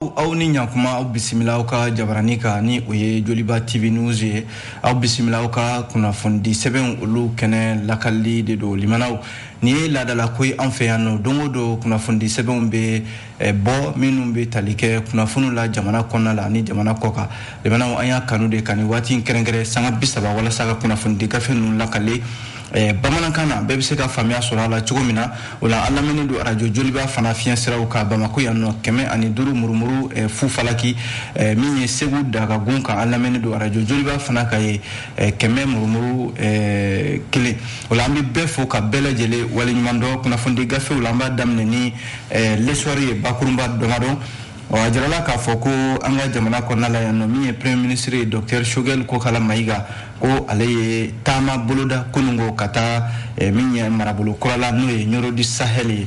aw ni ɲakuma aw bisimila aw ka jabarani kan ni o ye Joliba TV News ye aw bisimila aw ka kunnafoni sɛbɛn olu kɛnɛ lakali de do limanaw ni ye laadala ko ye an fɛ yan nɔ don o don kunnafoni sɛbɛnw bɛ bɔ minnu bɛ tali kɛ kunnafoniw la jamana kɔnɔna la ani jamana kɔ kan limanaw an y'a kanu de ka nin waati in kɛrɛnkɛrɛn sanga 30 walasa ka kunnafoni gafe ninnu lakale bamanankan na bɛɛ bɛ se ka faamuya sɔrɔ a la cogo min na o la an lamɛnnen don radio Joliba fana fiɲɛ siraw kan Bamako yan nɔ 105 murumuru fu falaki min ye Segu Dagagun kan an lamɛnnen don radio Joliba fana ka ye 100 murumuru kelen o la an bɛ bɛɛ fo ka bɛɛ lajɛlen waleɲuman dɔn kunnafoni gafew la an b'a daminɛ ni l'histoire ye bakurunba dɔnmadɔn a jirala k'a fɔ ko an ka jamana kɔnɔna la yan nɔ min ye premier ministre ye Dr Choguel Kokala Mayiga ko ale ye taama boloda kunungo ka taa min ye marabolo kura la n'o ye Nioro du Sahel ye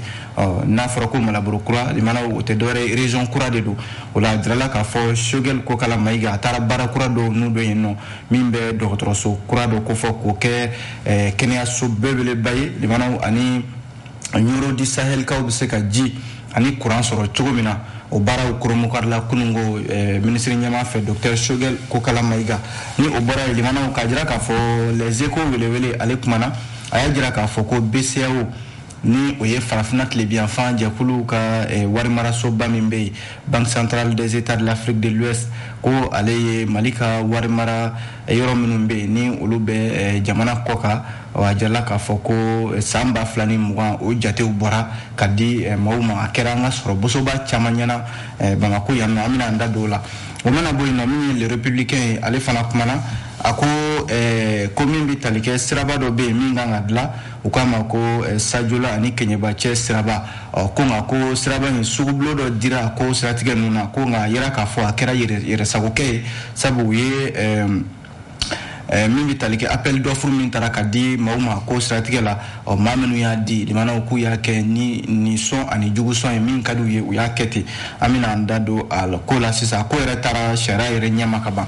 n'a fɔra ko marabolo kura limanaw o tɛ dɔwɛrɛ ye région kura de don o la a jirala k'a fɔ Choguel Kokala Mayiga a taara baara kura dɔw n'u dɔ yen nɔ min bɛ dɔgɔtɔrɔso kura dɔ ko fɔ k'o kɛ kɛnɛyaso belebeleba ye limanaw ani Nioro du Sahel kaw bɛ se ka ji ani courant sɔrɔ cogo min na o baaraw koromokarila kunungo ministre ɲɛma fɛ Dr Choguel Kokala Mayiga ni o bɔra ye limanaw k'a jira k'a fɔ les échos welewele ale kumana a y'a jira k'a fɔ ko BCEAO ni o ye farafina tilebiyanfan jɛkulu ka warimarasoba min bɛ yen Banque centrale des États de l'Afrique de l'Ouest ko ale ye Mali ka warimara yɔrɔ minnu bɛ yen ni olu bɛ jamana kɔ kan a jirala k'a fɔ ko san 2020 o jatew bɔra ka di maaw ma a kɛra an ka sɔrɔ bosoba caman ɲɛna Bamako yan nɔ an bɛna an da don o la o mana bɔ yen nɔ min ye le républicain ye ale fana kumana a ko ko min bɛ tali kɛ siraba dɔ bɛ yen min kan ka dilan u k'a ma ko Sajola ani Keɲeba cɛ siraba ko nka ko siraba in sugubulo dɔ dira ko siratigɛ ninnu na ko nka a yera k'a fɔ a kɛra yɛrɛsagokɛ ye sabu u ye min bɛ tali kɛ appel d'offre min taara ka di maaw ma ko siratigɛ la maa minnu y'a di limanaw k'u y'a kɛ ni sɔn ani jugusɔn ye min ka d'u ye u y'a kɛ ten an bɛna an da don a ko la sisan ko yɛrɛ taara sariya yɛrɛ ɲɛma ka ban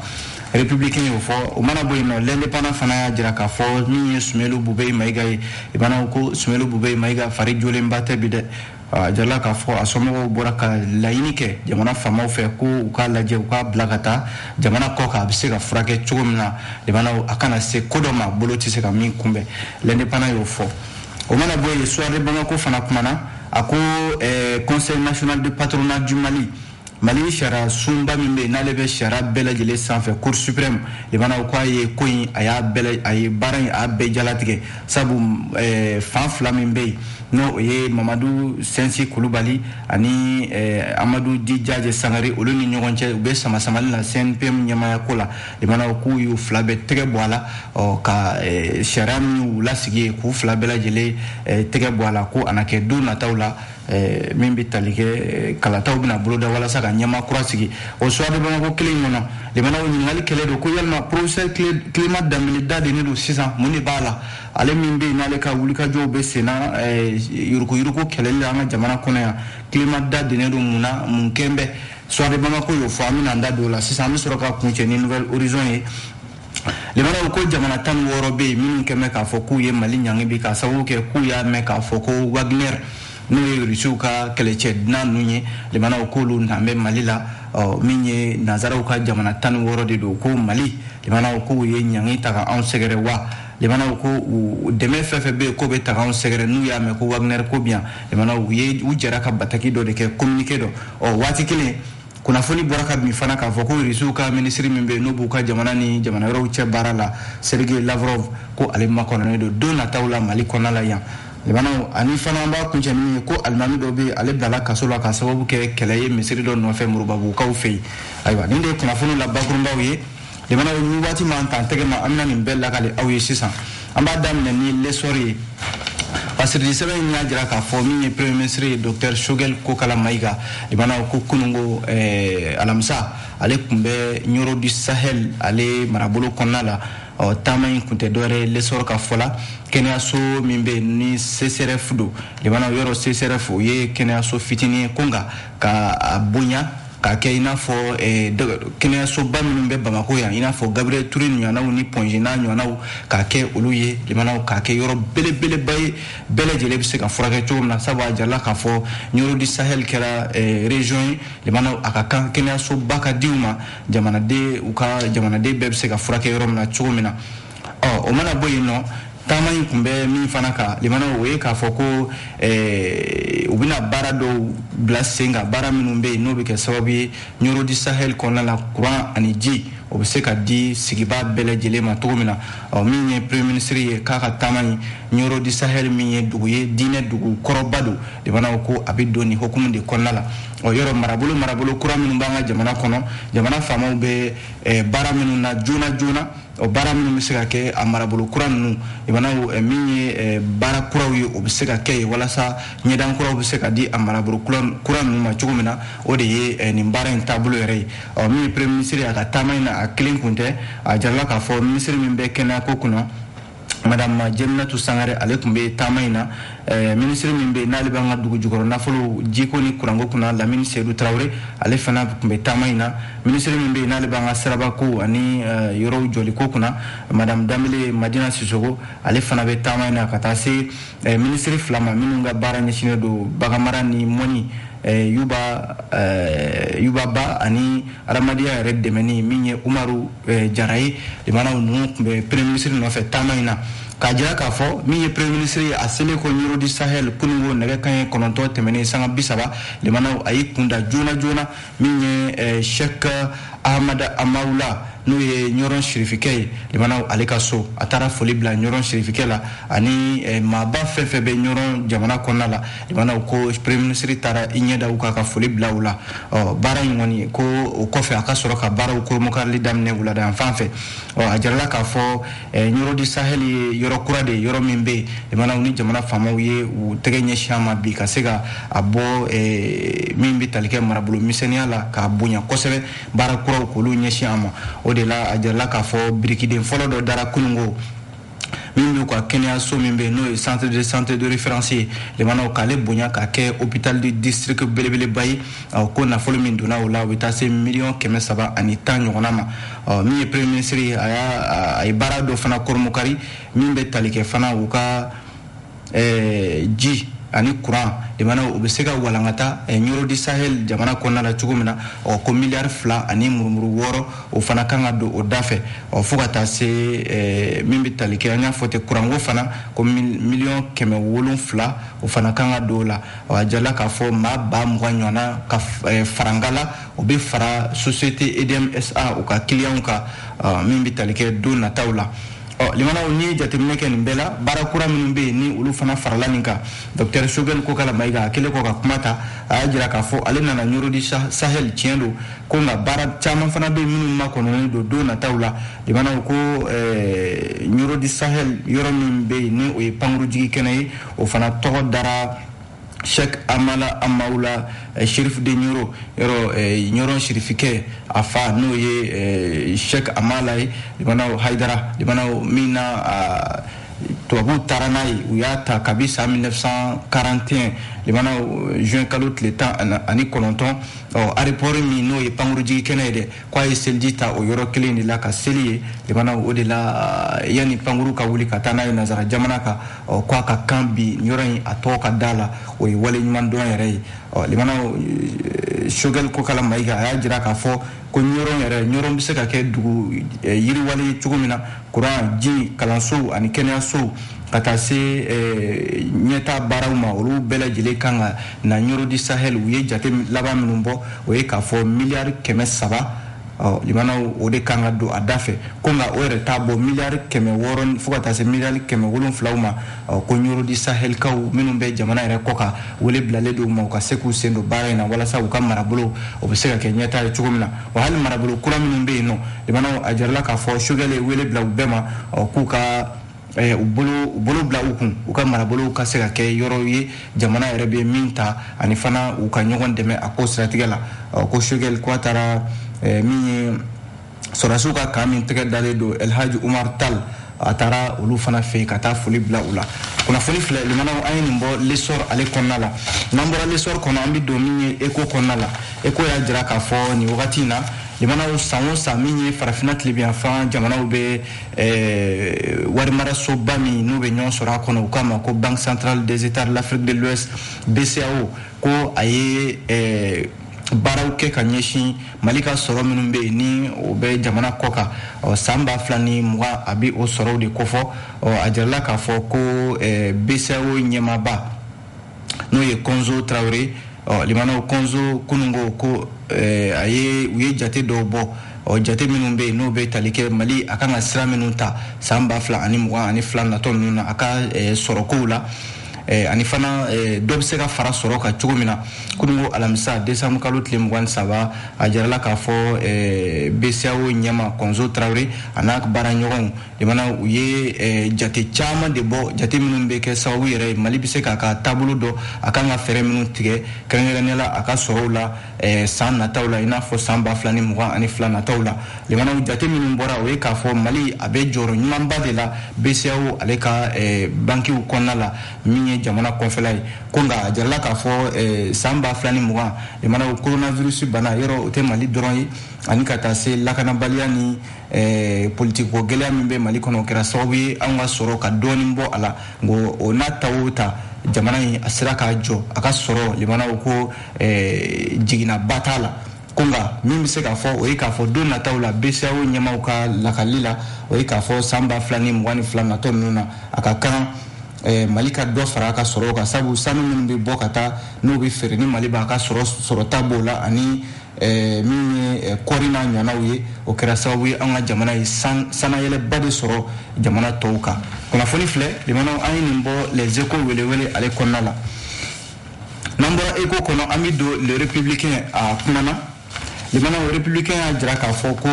républicain y'o fɔ o mana bɔ yen nɔ l'indépendant fana y'a jira k'a fɔ min ye Sumelu Bubey Mayiga ye limanaw ko Sumelu Bubey Mayiga fari jolenba tɛ bi dɛ a jirala k'a fɔ a somɔgɔw bɔra ka laɲini kɛ jamana faamaw fɛ ko u k'a lajɛ u k'a bila ka taa jamana kɔ kan a bɛ se ka furakɛ cogo min na limanaw a kana se ko dɔ ma bolo tɛ se ka min kunbɛn l'indépendant y'o fɔ o mana bɔ yen Soare Bamako fana kumana a ko conseil national de patronat du Mali sariya sunba min bɛ yen n'ale bɛ sariya bɛɛ lajɛlen sanfɛ cour suprême limanaw ko a ye ko in a ye baara in a bɛɛ jalatigɛ sabu fan fila min bɛ yen n'o ye Mamadu Sensi Kulubali ani Amadu Dijaje Sangare olu ni ɲɔgɔn cɛ u bɛ sama-samali la CNPM ɲɛmaaya ko la limanaw k'u y'u fila bɛɛ tɛgɛ bɔ a la ka sariya min y'u lasigi k'u fila bɛɛ lajɛlen tɛgɛ bɔ a la ko a na kɛ don nataw la min bɛ tali kɛ kalataw bɛna boloda walasa ka ɲɛma kura sigi o Soare Bamako kelen kɔnɔ limanaw ɲininkali kɛlɛ don ko yalima professeur Clément Dembélé dalen don sisan mun de b'a la ale min bɛ yen n'ale ka wulikajɔw bɛ sen na yuruku kɛlɛli la an ka jamana kɔnɔ yan Clément dalen don mun na mun kɛn bɛ Soare Bamako y'o fɔ an bɛna an da don o la sisan an bɛ sɔrɔ ka kuncɛ ni Nouvelle Horizon ye limanaw ko jamana 16 bɛ yen minnu kɛn bɛ k'a fɔ k'u ye Mali ɲangi bi k'a sababu kɛ k'u y'a mɛn k'a fɔ ko Wagner n'o ye Rusiw ka kɛlɛcɛ dunan ninnu ye limanaw k'olu na bɛ Mali la min ye nanzaraw ka jamana 16 de don ko Mali limanaw k'u ye ɲangi ta ka anw sɛgɛrɛ wa limanaw ko dɛmɛ fɛn fɛn bɛ yen ko bɛ ta anw sɛgɛrɛ n'u y'a mɛn ko Wagner ko bien limanaw u jɛra ka bataki dɔ de kɛ communiqué dɔ waati kelen kunnafoni bɔra ka bin fana k'a fɔ ko Rusiw ka ministre min bɛ yen n'o b'u ka jamana ni jamana wɛrɛw cɛ baara la Sergei Lavrov ko ale makɔnɔnen don nataw la Mali kɔnɔna la yan limanaw ani fana an b'a kuncɛ min ye ko alimami dɔ bɛ ale bilala kaso la ka sababu kɛ kɛlɛ ye misiri dɔ nɔfɛ Murubabukaw fɛ yen ayiwa nin de ye kunnafoni la bakurunbaw ye limanaw ni waati m'an ta an tɛgɛ ma an bɛna nin bɛɛ lakale aw ye sisan an b'a daminɛ ni l'essor ye parce que sɛbɛn in y'a jira k'a fɔ min ye premier ministre ye Dr Choguel Kokala Mayiga limanaw ko kunungo alamisa ale tun bɛ Nioro du Sahel ale marabolo kɔnɔna la taama in kun tɛ dɔwɛrɛ l'essor ka fɔ la kɛnɛyaso min bɛ ni CCRF don limanaw yɔrɔ CCRF o ye kɛnɛyaso fitinin ye ko nka ka bonya k'a kɛ i n'a fɔ kɛnɛyasoba minnu bɛ Bamako yan i n'a fɔ Gabriel Touré ɲɔgɔnnaw ni Pongina ɲɔgɔnnaw k'a kɛ olu ye limanaw k'a kɛ yɔrɔ belebeleba ye bɛɛ lajɛlen bɛ se ka furakɛ cogo min na sabu a jarala k'a fɔ Nioro du Sahel kɛra région ye limanaw a ka kan kɛnɛyasoba ka di u ma jamanaden bɛɛ bɛ se ka furakɛ yɔrɔ min na cogo min na o mana bɔ yen nɔ taama in kun bɛ min fana kan limanaw o ye k'a fɔ ko u bɛna baara dɔw bila sen kan baara minnu bɛ yen n'o bɛ kɛ sababu ye Nioro du Sahel kɔnɔna la courant ani ji o bɛ se ka di sigibaa bɛɛ lajɛlen ma cogo min na min ye premier ministre ye k'a ka taama in Nioro du Sahel min ye dugu ye diinɛ dugu kɔrɔba don limanaw ko a bɛ don nin hukumu de kɔnɔna la yɔrɔ marabolo kura minnu b'an ka jamana kɔnɔ jamana faamaw bɛ baara minnu na joona o baara minnu bɛ se ka kɛ a marabolo kura ninnu limanaw min ye baara kuraw ye o bɛ se ka kɛ ye walasa ɲɛdan kuraw bɛ se ka di a marabolo kura ninnu ma cogo min na o de ye nin baara in taabolo yɛrɛ ye min ye premier ministre ye a ka taama in na a kelen kun tɛ a jarala k'a fɔ ministre min bɛ kɛnɛyako kunna madame Jeminatou Sangare ale tun bɛ taama in na ministre min bɛ n'ale b'an ka dugu jukɔrɔ nafolo jiko ni kuranko kunna Lamini Seydou Traoré ale fana tun bɛ taama in na ministre min bɛ n'ale b'an ka sirabako ani yɔrɔw jɔliko kunna madame Dambele Madina Sissoko ale fana bɛ taama in na ka taa se ministre fila ma minnu ka baara ɲɛsinnen don baganmara ni mɔni Yuba Ba ani adamadenya yɛrɛ dɛmɛni min ye Umaru Jara ye limanaw ninnu tun bɛ premier ministre nɔfɛ taama in na k'a jira k'a fɔ min ye premier ministre ye a selen ko Nioro du Sahel kunungo nɛgɛ kanɲɛ 9 tɛmɛnen sanga 30 limanaw a y'i kunda joona min ye Sheikh Ahmad Amaoula n'o ye ɲɔrɔn sirifikɛ ye limanaw ale ka so a taara foli bila ɲɔrɔn sirifikɛ la ani maaba fɛn bɛ ɲɔrɔn jamana kɔnɔna la limanaw ko premier ministre taara i ɲɛda u ka foli bila u la baara in kɔni ko o kɔfɛ a ka sɔrɔ ka baaraw koromokarili daminɛ wulada yan fan fɛ a jarala k'a fɔ Nioro du Sahel ye yɔrɔ kura de yɔrɔ min bɛ yen limanaw ni jamana faamaw ye u tɛgɛ ɲɛsin a ma bi ka se ka a bɔ min bɛ tali kɛ marabolo misɛnniya la k'a bonya kosɛbɛ baara kuraw k'olu ɲɛsin a ma o de la a jarala k'a fɔ birikiden fɔlɔ dɔ dara kunungo min b'u ka kɛnɛyaso min bɛ yen n'o ye centre de santé de référence ye limanaw k'ale bonya k'a kɛ hôpital du district belebeleba ye ko nafolo min donna o la o bɛ taa se miliyɔn 310 ɲɔgɔnna ma min ye premier ministre ye a ye baara dɔ fana kɔrɔmokari min bɛ tali kɛ fana u ka ji ani courant limanaw o bɛ se ka walankata Nioro du Sahel jamana kɔnɔna la cogo min na ko miliyari 2 ani murumuru 6 o fana kan ka don o da fɛ fo ka taa se min bɛ tali kɛ an y'a fɔ ten courantko fana ko miliyɔn 707 o fana kan ka don o la a jarala k'a fɔ maa 20 ɲɔgɔnna ka farangala o bɛ fara société EDMSA o ka client ka min bɛ tali kɛ don nataw la limanaw ni jateminɛ kɛ nin bɛɛ la baara kura minnu bɛ yen ni olu fana farala nin kan Dr Shogel Kokala Mayiga a kɛlen kɔ ka kuma ta a y'a jira k'a fɔ ale nana Nioro du Sahel tiɲɛ don ko nka baara caman fana bɛ yen minnu makɔnɔnen don don nataw la limanaw ko Nioro du Sahel yɔrɔ min bɛ yen ni o ye pankuru jigi kɛnɛ ye o fana tɔgɔ dara Sheikh Amala Amaoula Shérif de Nioro yɔrɔ ɲɔrɔn sirifikɛ a fa n'o ye Sheikh Amala ye limanaw Haidara limanaw min na tubabuw taara n'a ye u y'a ta kabi san 1941 limanaw juin kalo tile 19 aéroport min n'o ye pankuru jigi kɛnɛ ye dɛ k'a ye seliji ta o yɔrɔ kelen de la ka seli ye limanaw o de la yanni pankuru ka wuli ka taa n'a ye nazara jamana kan k'a ka kan bi yɔrɔ in a tɔgɔ ka da la o ye wale ɲuman dɔn yɛrɛ ye limanaw Shogel Kokala Mayiga a y'a jira k'a fɔ ko ɲɔrɔn bɛ se ka kɛ dugu yiriwale ye cogo min na courant ji kalansow ani kɛnɛyasow ka taa se ɲɛta baaraw ma olu bɛɛ lajɛlen kan ka na Nioro du Sahel u ye jate laban minnu bɔ o ye k'a fɔ miliyari 300 limanaw o de kan ka don a da fɛ ko nka o yɛrɛ t'a bɔ miliyari 600 fo ka taa se miliyari 700 ma ko Nioro du Sahel kaw minnu bɛ jamana yɛrɛ kɔ kan wele bilalen don u ma u ka se k'u sen don baara in na walasa u ka marabolo o bɛ se ka kɛ ɲɛta ye cogo min na wa hali marabolo kura minnu bɛ yen nɔ limanaw a jarala k'a fɔ Shogel ye wele bila u bɛɛ ma k'u ka u bolo bila u kun u ka marabolow ka se ka kɛ yɔrɔ ye jamana yɛrɛ bɛ min ta ani fana u ka ɲɔgɔn dɛmɛ a ko siratigɛ la ko Shogel ko a taara min ye sɔrɔdasiw ka kan min tɛgɛ dalen don Elhaji Umar Tal a taara olu fana fɛ yen ka taa foli bila u la kuna foni fila limana ayi nimbo lesor ale konnala nambora lesor kono ambi domini eko konnala eko ya jira ka fo ni wakati na limana sanwo saminye farafina tlibian fa jamana ube warimara sobami nube nyon sora kono kama ko Banque centrale des États de l'Afrique de l'Ouest BCAO ko aye baraw ke kanyeshi malika soro minnu be ni o be jamana koka samba flani muga abi o soro de kofo ajarla ka fo ko BCAO nyemaba no ye Konzo Traoré limana Konzo kunungo ko aye uye jate do bo jate minnu be no be talike mali akanga sira minnu ta samba fla ani muga ani fla na ton nuna aka soro ko la ani fana dɔ bɛ se ka fara sɔrɔ ka cogo min na kunungo alamisa décembre kalo tile 27 a jarala k'a fɔ BCAO ɲɛma Konzo Traoré a n'a baara ɲɔgɔnw de mana u ye jate caman de bɔ jate minnu bɛ kɛ sababu yɛrɛ Mali bɛ se k'a ka taabolo dɔ a kan ka fɛɛrɛ minnu tigɛ kɛrɛnkɛrɛnnenya la a ka sɔrɔw la san nataw la i n'a fɔ san 2022 nataw la de mana jate minnu bɔra o ye k'a fɔ Mali a bɛ jɔyɔrɔ ɲumanba de la BCAO ale ka bankiw kɔnɔna la min ye jamana kɔnfɛla ye ko nka a jarala k'a fɔ san 2020 de mana coronavirus bana yɔrɔ o tɛ Mali dɔrɔn ye ani ka taa se lakanabaliya ni politiko gɛlɛya min bɛ Mali kɔnɔ o kɛra sababu ye an ka sɔrɔ ka dɔɔnin bɔ a la ngo o n'a ta o ta jamana in a sera k'a jɔ a ka sɔrɔ limanaw ko jiginaba t'a la ko nka min bɛ se k'a fɔ o ye k'a fɔ don nataw la BCAO ɲɛmaw ka lakali la o ye k'a fɔ san 2022 natɔ ninnu na a ka kan Mali ka dɔ fara ka sɔrɔ ka sabu sanu minnu bɛ bɔ ka taa n'o bɛ feere ni Mali b'a ka sɔrɔta b'o la ani min ye kɔɔri n'a ɲɔgɔnnaw ye o kɛra sababu ye an ka jamana ye sanayɛlɛba de sɔrɔ jamana tɔw kan kunnafoni filɛ limanaw an ye nin bɔ les échos welewele ale kɔnɔna la n'an bɔra écho kɔnɔ an bɛ don le républicain a kumana limanaw républicain y'a jira k'a fɔ ko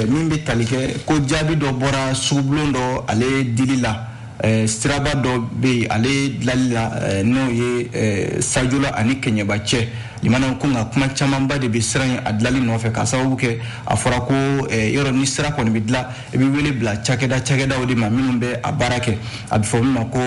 min bɛ tali kɛ ko jaabi dɔ bɔra sugubulon dɔ ale dili la siraba dɔ bɛ yen ale dilanli la n'o ye Sajola ani Kɛɲɛba cɛ limanaw ko nka kuma camanba de bɛ sira in a dilanli nɔfɛ ka sababu kɛ a fɔra ko yɔrɔ ni sira kɔni bɛ dilan i bɛ wele bila cakɛdaw de ma minnu bɛ a baara kɛ a bɛ fɔ min ma ko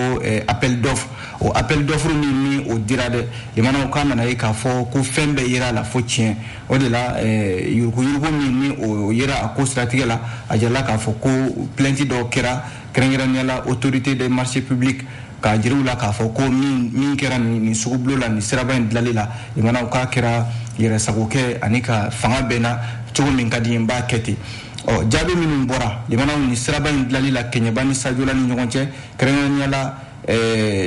appel d'offre o appel d'offre min o dira dɛ limanaw k'a nana ye k'a fɔ ko fɛn bɛɛ yera a la fo tiɲɛ o de la yuruguyurugu min ni o yera a ko siratigɛ la a jirala k'a fɔ ko plainte dɔw kɛra kɛrɛnkɛrɛnnenya la autorité des marchés publics k'a jiriw la k'a fɔ ko min kɛra nin sugubulon la nin siraba in dilanli la limanaw k'a kɛra yɛrɛsagokɛ ani ka fanga bɛnna cogo min ka di n b'a kɛ ten jaabi minnu bɔra limanaw nin siraba in dilanli la Kɛɲɛba ni Sajola ni ɲɔgɔn cɛ kɛrɛnkɛrɛnnenya la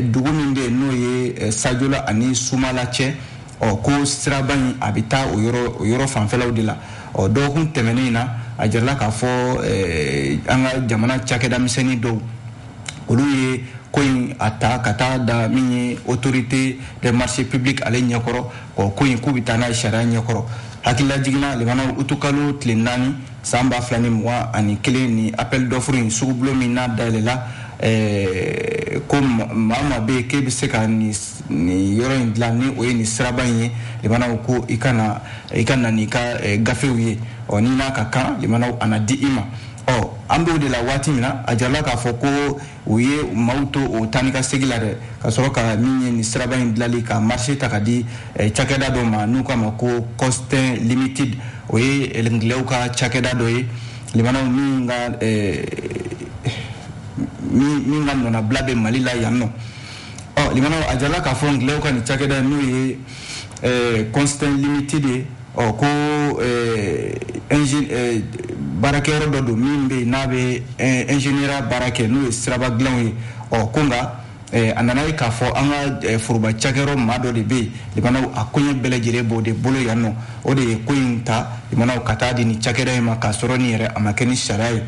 dugu min bɛ yen n'o ye Sajola ani Sumala cɛ ko siraba in a bɛ taa o yɔrɔ fanfɛlaw de la dɔgɔkun tɛmɛnen na a jarala k'a fɔ an ka jamana cakɛda misɛnnin dɔw olu ye ko in a ta ka taa da min ye autorité des marchés publics ale ɲɛkɔrɔ ko in k'u bɛ taa n'a ye sariya ɲɛkɔrɔ hakilila jiginna limanaw utukalo tile 4 san 2021 ni appel d'offre in sugubulon min n'a dayɛlɛla ko maa bɛ yen k'e bɛ se ka nin yɔrɔ in dilan ni o ye nin siraba in ye limanaw ko i ka na n'i ka gafew ye n'i n'a ka kan limanaw a na di i ma an b'o de la waati min na a jarala k'a fɔ ko u ye maaw to o taa ni ka segin la dɛ ka sɔrɔ ka min ye nin siraba in dilanli ka marché ta ka di cakɛda dɔ ma n'u k'a ma ko Costin Limited o ye ngilɛw ka cakɛda dɔ ye limanaw min ka nɔnabila bɛ Mali la yan nɔ limanaw a jarala k'a fɔ ngilɛw ka nin cakɛda n'o ye Costin Limited ye ko baarakɛyɔrɔ dɔ don min bɛ yen n'a bɛ ingénieur baara kɛ n'o ye siraba dilanw ye ko nka a nana ye k'a fɔ an ka foroba cakɛyɔrɔ maa dɔ de bɛ yen limanaw a koɲɛ bɛɛ lajɛlen b'o de bolo yan nɔ o de ye ko in ta limanaw ka taa di nin cakɛda in ma k'a sɔrɔ nin yɛrɛ a ma kɛ ni sariya ye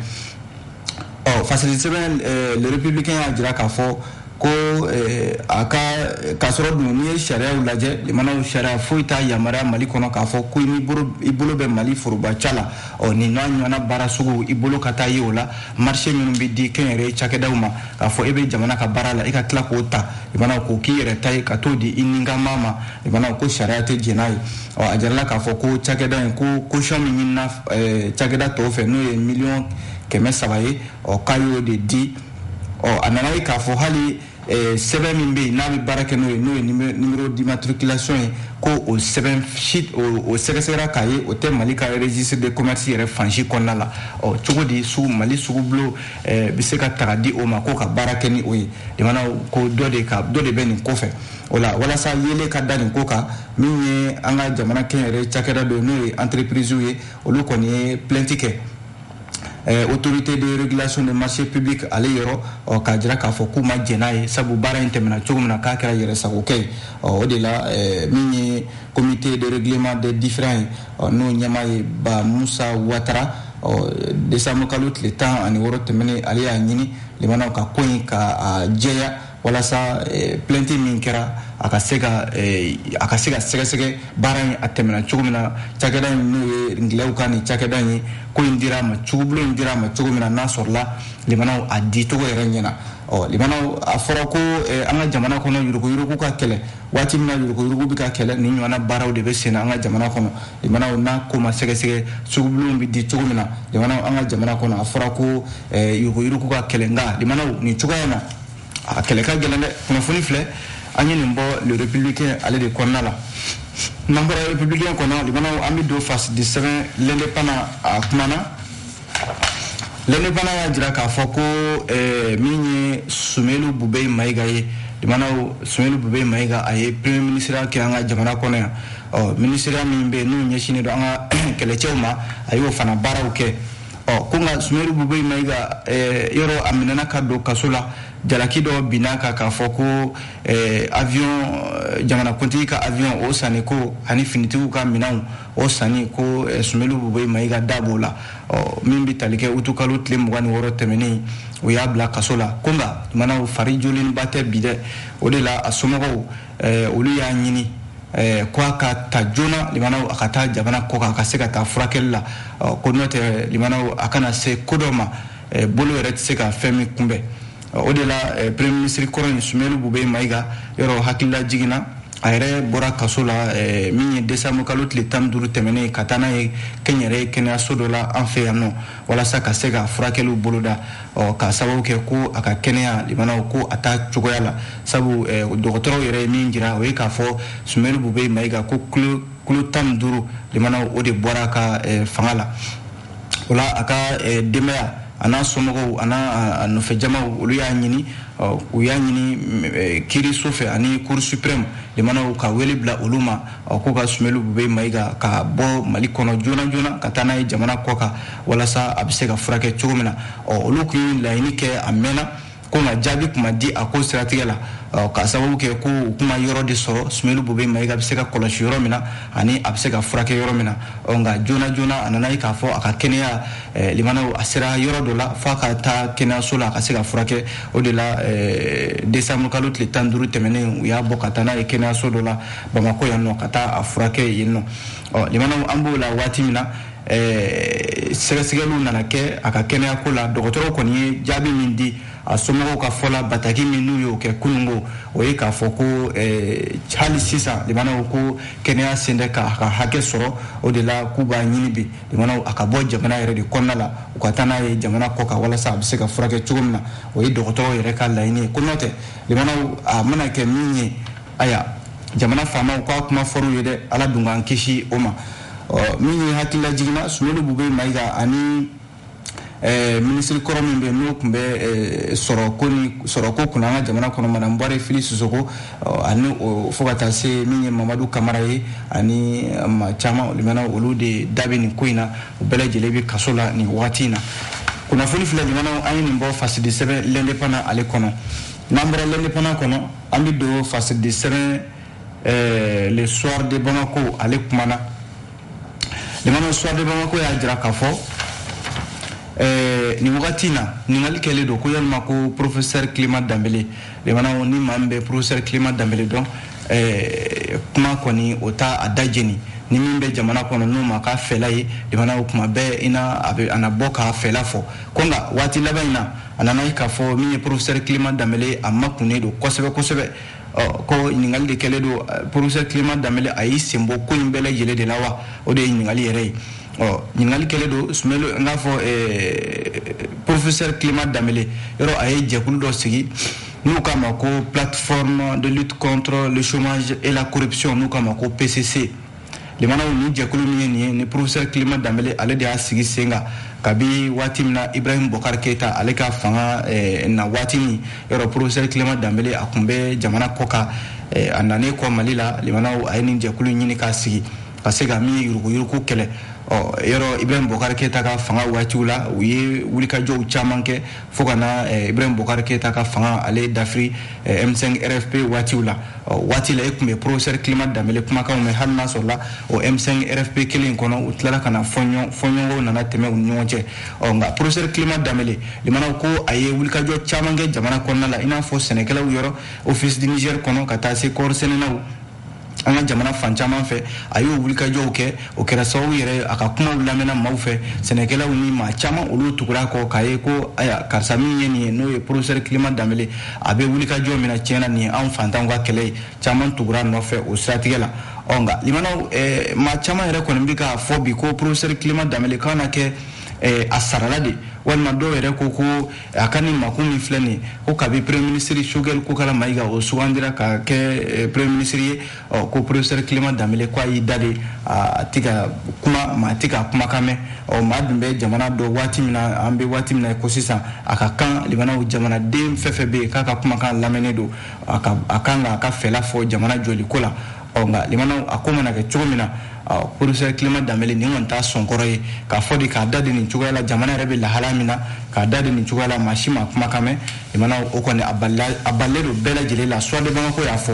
fasili sɛbɛn le républicain y'a jira k'a fɔ ko a k'a sɔrɔ dun n'i ye sariyaw lajɛ limanaw sariya foyi t'a yamaruya Mali kɔnɔ k'a fɔ ko i bolo bɛ Mali foroba ca la nin n'a ɲɔgɔnna baara sugu i bolo ka taa ye o la marché minnu bɛ di kɛnyɛrɛye cakɛdaw ma k'a fɔ e bɛ jamana ka baara la i ka tila k'o ta limanaw k'o k'i yɛrɛ ta ye ka t'o di i ni ka maa ma limanaw ko sariya tɛ jɛn n'a ye a jarala k'a fɔ ko cakɛda in ko caution min ɲinina cakɛda tɔw fɛ n'o ye 1,300,000 ye k'a y'o de di a nana ye k'a fɔ hali sɛbɛn min bɛ yen n'a bɛ baara kɛ n'o ye numéro d'immatriculation ye ko o sɛbɛn sheet o sɛgɛsɛgɛra k'a ye o tɛ Mali ka registre de commerce yɛrɛ fansi kɔnɔna la cogo di Mali sugubulo bɛ se ka ta ka di o ma ko ka baara kɛ ni o ye jamana ko dɔ de bɛ nin kɔfɛ o la walasa yele ka da nin ko kan min ye an ka jamana kɛnyɛrɛ cakɛda dɔ n'o ye entreprise ye olu kɔni ye plainte kɛ autorité de régulation des marchés publics ale yɔrɔ k'a jira k'a fɔ k'u ma jɛn n'a ye sabu baara in tɛmɛna cogo min na k'a kɛra yɛrɛsagokɛ ye o de la min ye comité de règlement des différends ye n'o ɲɛmaa ye Ba Musa Ouattara décembre kalo tile 16 tɛmɛnen ale y'a ɲini limanaw ka ko in ka jɛya walasa plainte min kɛra a ka se ka sɛgɛsɛgɛ baara in a tɛmɛna cogo min na cakɛda in n'o ye ngilɛw ka nin cakɛda in ye ko in dira a ma cogobulo in dira a ma cogo min na n'a sɔrɔla limanaw a di cogo yɛrɛ ɲɛna limanaw a fɔra ko an ka jamana kɔnɔ yuruguyurugu ka kɛlɛ waati min na yuruguyurugu bɛ ka kɛlɛ nin ɲɔgɔnna baaraw de bɛ sen na an ka jamana kɔnɔ limanaw n'a ko ma sɛgɛsɛgɛ cogobulo bɛ di cogo min na limanaw an ka jamana kɔnɔ a fɔra ko yuruguyurugu ka kɛlɛ nka limanaw nin cogoya in na a kɛlɛ ka gɛlɛn dɛ kunnafoni filɛ an ye nin bɔ le républicain ale de kɔnɔna la n'an bɔra républicain kɔnɔ limanaw an bɛ don face du sɛbɛn l'indépendant a kumana l'indépendant y'a jira k'a fɔ ko min ye Sumelu Bubey Mayiga ye limanaw Sumelu Bubey Mayiga a ye premier ministre kɛ an ka jamana kɔnɔ yan ministère min bɛ yen n'u ɲɛsinnen don an ka kɛlɛcɛw ma a y'o fana baaraw kɛ ko nka Sumelu Bubey Mayiga yɔrɔ a minɛna ka don kaso la jalaki dɔ binna kan k'a fɔ ko avion jamanakuntigi ka avion o sanni ko ani finitigiw ka minɛnw o sanni ko Sumelu Bubey Mayiga da b'o la min bɛ tali kɛ utukalo tile 26 tɛmɛnen o y'a bila kaso la ko nka manaw fari jolenba tɛ bi dɛ o de la a somɔgɔw olu y'a ɲini ko a ka ta joona limanaw a ka taa jamana kɔ kan a ka se ka taa furakɛli la ko n'o tɛ limanaw a kana se ko dɔ ma bolo yɛrɛ tɛ se ka fɛn min kunbɛn o de la premier ministre kɔrɔ in Sumelu Bubey Mayiga yɔrɔ hakilila jiginna a yɛrɛ bɔra kaso la min ye décembre kalo tile 15 tɛmɛnen ka taa n'a ye kɛnyɛrɛ kɛnɛyaso dɔ la an fɛ yan nɔ walasa ka se ka furakɛliw boloda ka sababu kɛ ko a ka kɛnɛya limanaw ko a taa cogoya la sabu dɔgɔtɔrɔw yɛrɛ ye min jira o ye k'a fɔ Sumelu Bubey Mayiga ko kilo 15 limanaw o de bɔra a ka fanga la o la a ka denbaya a n'a somɔgɔw a n'a nɔfɛ jamaw olu y'a ɲini u y'a ɲini kiiriso fɛ ani cour suprême limanaw ka wele bila olu ma ko ka Sumelu Bubey Mayiga ka bɔ Mali kɔnɔ joona joona ka taa n'a ye jamana kɔ kan walasa a bɛ se ka furakɛ cogo min na olu kun ye laɲini kɛ a mɛnna ko nka jaabi kun ma di a ko siratigɛ la ka sababu kɛ ko u kuma yɔrɔ de sɔrɔ Sumelu Bubey Mayiga bɛ se ka kɔlɔsi yɔrɔ min na ani a bɛ se ka furakɛ yɔrɔ min na nka joona joona a nana ye k'a fɔ a ka kɛnɛya limanaw a sera yɔrɔ dɔ la f'a ka taa kɛnɛyaso la a ka se ka furakɛ o de la décembre kalo tile 15 tɛmɛnen u y'a bɔ ka taa n'a ye kɛnɛyaso dɔ la Bamako yan nɔ ka taa a furakɛ yen nɔ limanaw an b'o la waati min na sɛgɛsɛgɛliw nana kɛ a ka kɛnɛyako la dɔgɔtɔrɔ kɔni ye jaabi min di a somɔgɔw ka fɔ la bataki min n'u y'o kɛ kunungo o ye k'a fɔ ko hali sisan limanaw ko kɛnɛya sen tɛ ka hakɛ sɔrɔ o de la k'u b'a ɲini bi limanaw a ka bɔ jamana yɛrɛ de kɔnɔna la u ka taa n'a ye jamana kɔ kan walasa a bɛ se ka furakɛ cogo min na o ye dɔgɔtɔrɔw yɛrɛ ka laɲini ye ko n'o tɛ limanaw a mana kɛ min ye aya jamana faamaw k'a kuma fɔr'u ye dɛ ala dun k'an kisi o ma min ye hakilila jiginna Sumelu Bubey Mayiga ani ministre kɔrɔ min bɛ n'o tun bɛ sɔrɔko kunna an ka jamana kɔnɔ Madame Bɔre Fili Sisoko ani fo ka taa se min ye Mamadu Kamara ye ani maa caman limanaw olu de da bɛ nin ko in na u bɛɛ lajɛlen bɛ kaso la nin waati in na kunnafoni filɛ limanaw an ye nin bɔ face du sɛbɛn l'indépendant ale kɔnɔ n'an bɔra l'indépendant kɔnɔ an bɛ don face du sɛbɛn le soir de Bamako ale kumana limanaw soir de Bamako y'a jira k'a fɔ ni wagati in na ɲininkali kɛlen don ko yalima ko professeur Clément Dembélé limanaw ni maa min bɛ professeur Clément Dembélé dɔn kuma kɔni o t'a a da jeni ni min bɛ jamana kɔnɔ n'o ma k'a fɛla ye limanaw kuma bɛɛ a na bɔ k'a fɛla fɔ ko nka waati laban in na a nana ye k'a fɔ min ye professeur Clément Dembélé a makunnen don kosɛbɛ kosɛbɛ ko ɲininkali de kɛlen don professeur Clément Dembélé a y'i sen bɔ ko in bɛɛ lajɛlen de la wa o de ye ɲininkali yɛrɛ ye ñingali kele do sumelo nga fo professeur Clément Damele yoro ay jekul do sigi nous kama ko plateforme de lutte contre le chômage et la corruption nous kama ko PCC le mana ni jekulu ni professeur Clément Damele ale de asigi senga kabi watimna Ibrahim Bokar Keita ale ka fanga na watini yoro professeur Clément Damele akumbe jamana koka andane ko malila le mana ay ni jekulu ni ka sigi parce que mi yuruku kele yoro Ibrahim Bokar Keita ka fanga watiula uye wulika jo chamanke fogana Ibrahim Bokar Keita ka fanga ale d'Afrique M5 RFP watiula watila ekume professeur Clément Damele kuma ka me hanna sola M5 RFP kelin kono utlala kana fonyo nana teme unyonje nga professeur Clément Damele limana ko aye wulika jo chamanke jamana konna la ina fo Sénégal yoro office du Niger kono kata se kor Sénégal anga jamana fanchama fe ayo wulika jo ke o kera so yere aka kuma ulamena maufe Sénégal uni ma chama ulu tukura ko kaye ko aya karsami yeni no e professeur Clément Damele abe wulika jo mina chena ni an fantangwa kele chama tukura no fe o stratigela onga limana ma chama yere ko mbika fobi ko professeur Clément Damele kana ke asaralade walma do yere ko akani makumi fleni ko kabi premier ministre Shogel ko kala maiga o suandira ka ke premier ministre ko professeur Clément Damele ko yi dade tiga kuma ma tiga kuma kame o madumbe jamana do watimina ambe watimina ko sisa akakan libana o jamana dem fefebe kaka kuma kan lamene do akanga ka fela fo jamana joli kola onga limana akoma na ke chomina professeur Clément Damele ni ngonta sonkoro ye ka fodi ka dade ni chugala jamana rebe la halamina ka dade ni chugala mashima kuma kame limana o kone aballe do bela jele la soit de banko ya fo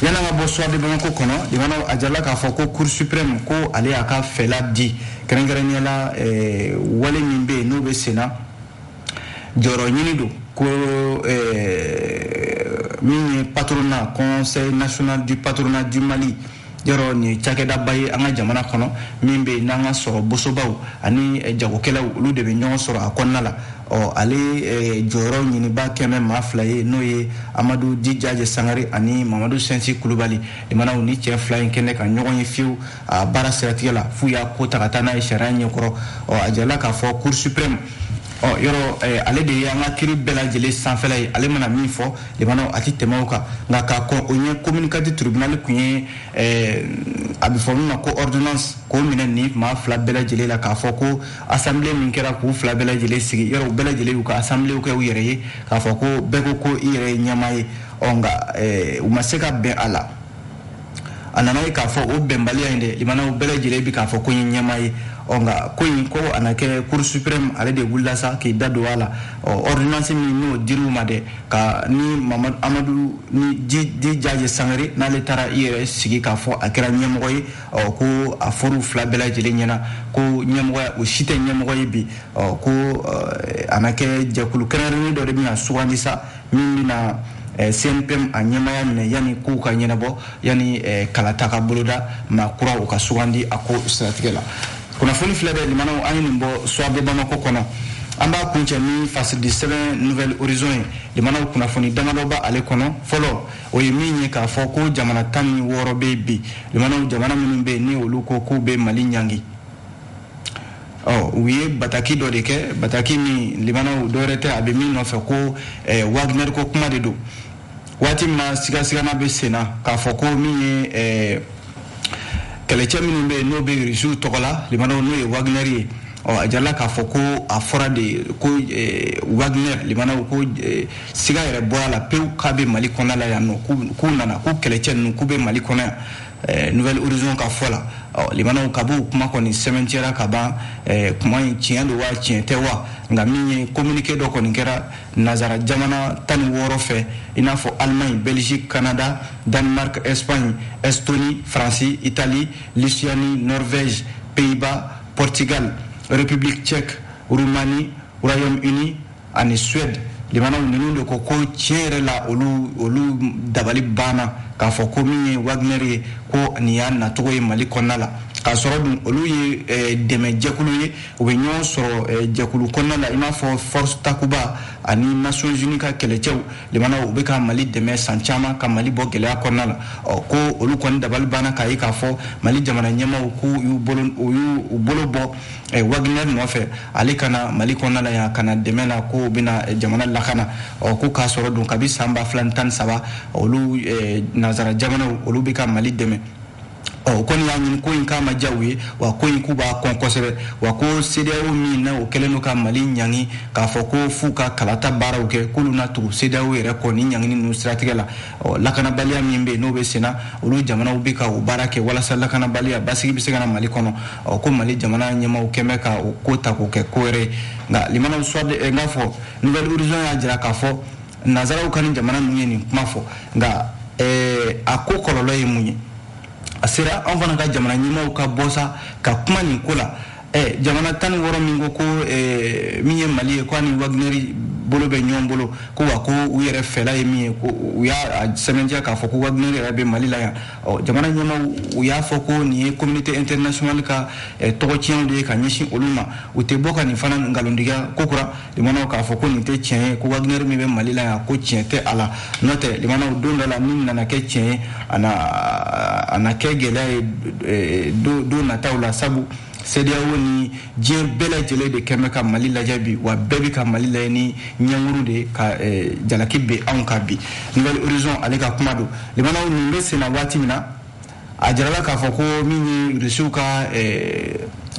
yana nga bo soit de banko kono limana ajala ka fo ko cour suprême ko ale aka fela di krengrenya la wale nyimbe no be sena joro nyini do ko mini patronat conseil national du patronat du Mali yoro ni chakeda baye anga jamana kono mimbe nanga soro bosobaw ani jagokela ulu de be nyon soro akonnala ale joro nyini ba keme maflaye noye Amadou Djidjaje Sangare ani Mamadou Sensi Koulibaly imana uni che flying kene ka nyogonye fiu bara seratigela fu ya ko takatana e sharanye koro ajala ka fo cour suprême yoro ale de yanga kiri bela jele sanfela ale mana min fo le bano ati temauka ngaka ko onye communicateur tribunal kunye abi fo na ko ordonnance ko minen ni ma fla bela jele la ka fo ko assemblée min kera ko fla bela jele sigi yoro bela jele ko assemblée ko yere ka fo ko bego ko yere nyamaye onga umaseka be ala anana ka fo o bembali inde limana o bela jele bi ka fo ko nyamaye onga ko anake cour suprême ale de bullasa ki dadu wala ordonnance mi no diruma de ka ni Mamadou Amadou ni Djidjaje Sangare na le tara ire sigi ka fo akira nyemoy ko aforu flabela jele nyana ko nyemoy o shite nyemoy bi ko anake jakulu kanari do de mi asuwanisa mi na CNPM a nyamaya ne yani ku ka nyenabo yani kalataka buluda makura o ka suwandi ako strategela kuna foni flebe limana ani nimbo swabe bamako kono amba kunche ni face 17 nouvelle horizon limana kuna foni damado ba ale kono folo o yemi ka foko jamana tani woro bebi limana jamana minimbe ni oluko ku be Mali nyangi wiye bataki do de ke bataki mi limana dorete abemi no fe ko Wagner ko kuma de do wati ma siga na be sena ka foko mi keleche minimbe no be risu tokola limano no e Wagneri ajala ka foko afora de ko Wagner limano ko siga yere boala peu kabe Mali kona la ya no ku nana ku keleche no ku be Mali kona nouvelle horizon ka fola limano kabu kuma ko ni cimetière ka ba kuma chiando wa chientewa ngami communiquer do ko ngera nazara jamana tan worofe inafo Allemagne Belgique Canada Danemark Espagne Estonie France Italie Lituanie Norvège Pays-Bas Portugal République tchèque Roumanie Royaume-Uni et Suède limana ninu de ko chiere la olu dabali bana ka fo ko mi Wagner ko niya na to Mali konala ka sɔrɔ dun olu ye dɛmɛ jɛkulu ye u bɛ ɲɔgɔn sɔrɔ jɛkulu kɔnɔna la i n'a fɔ force takuba ani Nations Unies ka kɛlɛcɛw limana u bɛ ka Mali dɛmɛ san caman ka Mali bɔ gɛlɛya kɔnɔna la ko olu kɔni dabali banna k'a ye k'a fɔ Mali jamana ɲɛmaaw k'u y'u bolo bɔ Wagner nɔfɛ ale kana Mali kɔnɔna la yan kana dɛmɛ na ko bɛna jamana lakana ko k'a sɔrɔ dun kabi san 2013 olu nazara jamanaw olu bɛ ka Mali dɛmɛ kɔni y'a ɲini ko in k'a ma diya u ye wa ko in k'u b'a kɔn kosɛbɛ wa ko CEDEAO min na o kɛlen don ka Mali ɲangi k'a fɔ ko f'u ka kalata baaraw kɛ k'olu na tugu CEDEAO yɛrɛ kɔ ni ɲangini ninnu siratigɛ la lakanabaliya min bɛ yen n'o bɛ senna olu jamanaw bɛ ka o baara kɛ walasa lakanabaliya basigi bɛ se ka na Mali kɔnɔ ko Mali jamana ɲɛmaaw kɛn bɛ ka o ko ta k'o kɛ ko wɛrɛ ye nka limanaw soit n k'a fɔ Nouvelle Horizon y'a jira k'a fɔ nazaraw ka ni jamana ninnu ye nin kuma fɔ nka a ko kɔlɔlɔ ye mun ye a sera an fana ka jamana ɲɛmaaw ka bɔ sa ka kuma nin ko la jamana 16 min ko min ye Mali ye ko ani Wagner bolo bɛ ɲɔgɔn bolo ko wa ko u yɛrɛ fɛla ye min ye ko u y'a sɛbɛntiya k'a fɔ ko Wagner yɛrɛ bɛ Mali la yan jamana ɲɛmaaw u y'a fɔ ko nin ye communauté internationale ka tɔgɔ tiɲɛw de ye ka ɲɛsin olu ma u tɛ bɔ ka nin fana nkalontigiya ko kura limanaw k'a fɔ ko nin tɛ tiɲɛ ye ko Wagner min bɛ Mali la yan ko tiɲɛ tɛ a la n'o tɛ limanaw don dɔ la min nana kɛ tiɲɛ ye a na kɛ gɛlɛya ye don nataw la sabu CEDEAO ni diɲɛ bɛɛ lajɛlen de kɛn bɛ ka Mali lajɛ bi wa bɛɛ bɛ ka Mali lajɛ ni ɲɛnkuru de ka jalaki bɛ anw ka bi Nouvelle Horizon ale ka kuma don limanaw nin bɛ senna waati min na a jirala k'a fɔ ko min ye Rusiw ka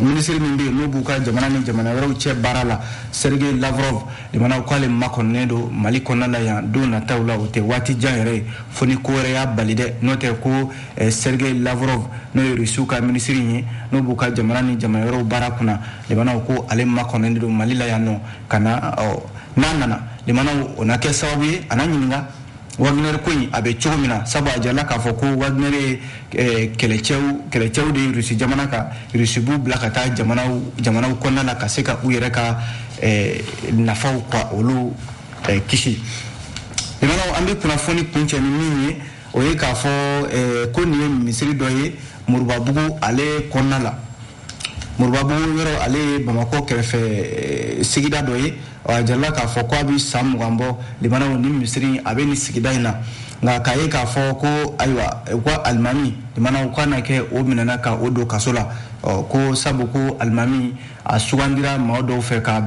minisiri min bɛ yen n'o b'u ka jamana ni jamana wɛrɛw cɛ baara la Sergei Lavrov limanaw k'ale makɔnɔnen don Mali kɔnɔna la yan don nataw la o tɛ waati jan yɛrɛ ye fo ni ko wɛrɛ y'a bali dɛ n'o tɛ ko Sergei Lavrov n'o ye Rusiw ka minisiri ye n'o b'u ka jamana ni jamana wɛrɛw baara kunna limanaw ko ale makɔnɔnen don Mali la yan nɔ ka na n'a nana limanaw o na kɛ sababu ye a na ɲininka Wagner ko in a bɛ cogo min na sabu a jirala k'a fɔ ko Wagner ye kɛlɛcɛw de ye Rusi jamana ka Rusi b'u bila ka taa jamanaw kɔnɔna la ka se ka u yɛrɛ ka nafaw ka olu kisi limanaw an bɛ kunnafoni kuncɛ ni min ye o ye k'a fɔ ko nin ye misiri dɔ ye Moribabugu ale kɔnɔna la Moribabugu yɔrɔ ale ye Bamakɔ kɛrɛfɛ sigida dɔ ye a jirala k'a fɔ ko a bɛ san 20 bɔ limanaw ni misiri a bɛ nin sigida in na nka k'a ye k'a fɔ ko ayiwa ko alimami limanaw k'a na kɛ o minɛna ka o don kaso la ko sabu ko alimami a sugandira maa dɔw fɛ ka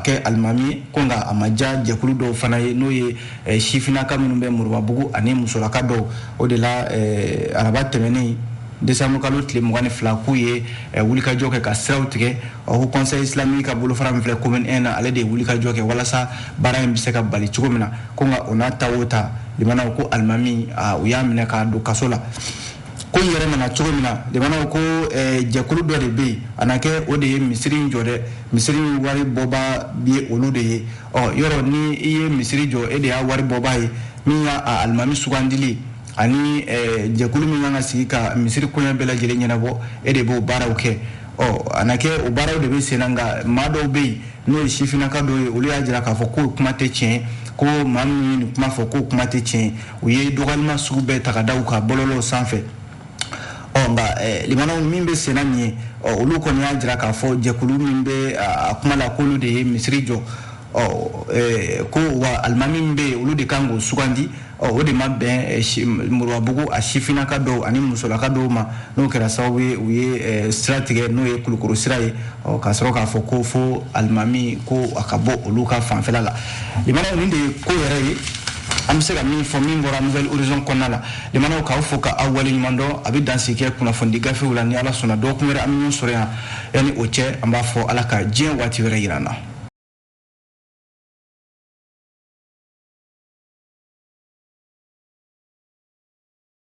kɛ alimami ko nka a ma diya jɛkulu dɔw fana ye n'o ye sifinaka minnu bɛ Moribabugu ani musolaka dɔw o de la araba tɛmɛnen décembre kalo tile 22 k'u ye wulikajɔ kɛ ka siraw tigɛ ko conseil islamique ka bolofara min filɛ commune 1 na ale de ye wulikajɔ kɛ walasa baara in bɛ se ka bali cogo min na ko nka o n'a ta o ta limanaw ko alimami u y'a minɛ k'a don kaso la ko in yɛrɛ nana cogo min na limanaw ko jɛkulu dɔ de bɛ yen a na kɛ o de ye misiri in jɔ dɛ misiri in wari bɔba ye olu de ye yɔrɔ ni i ye misiri jɔ e de y'a wari bɔba ye min y'a alimami sugandili ani jɛkulu min kan ka sigi ka misiri koɲɛ bɛɛ lajɛlen ɲɛnabɔ e de b'o baaraw kɛ a na kɛ o baaraw de bɛ sen na nka maa dɔw bɛ yen n'o ye sifinaka dɔw ye olu y'a jira k'a fɔ ko kuma tɛ tiɲɛ ko maa min ye nin kuma fɔ ko kuma tɛ tiɲɛ u ye dɔgɔyalima sugu bɛɛ ta ka da u ka bɔlɔlɔw sanfɛ nka limanaw min bɛ senna nin ye olu kɔni y'a jira k'a fɔ jɛkulu min bɛ a kuma la k'olu de ye misiri jɔ ko wa alimami min bɛ yen olu de kan k'o sugandi o de ma bɛn Moribabugu a sifinaka dɔw ani musolaka dɔw ma n'o kɛra sababu ye u ye sira tigɛ n'o ye Kulukoro sira ye ka sɔrɔ k'a fɔ ko fo alimami ko a ka bɔ olu ka fanfɛla la limanaw nin de ye ko yɛrɛ ye an bɛ se ka min fɔ min bɔra Nouvelle Horizon kɔnɔna la limanaw k'aw fo k'aw waleɲuman dɔn a bɛ dansigi kɛ kunnafoni gafew la ni Ala sɔnna dɔgɔkun wɛrɛ an bɛ ɲɔgɔn sɔrɔ yan yanni o cɛ an b'a fɔ Ala ka diɲɛ waati wɛrɛ yira an na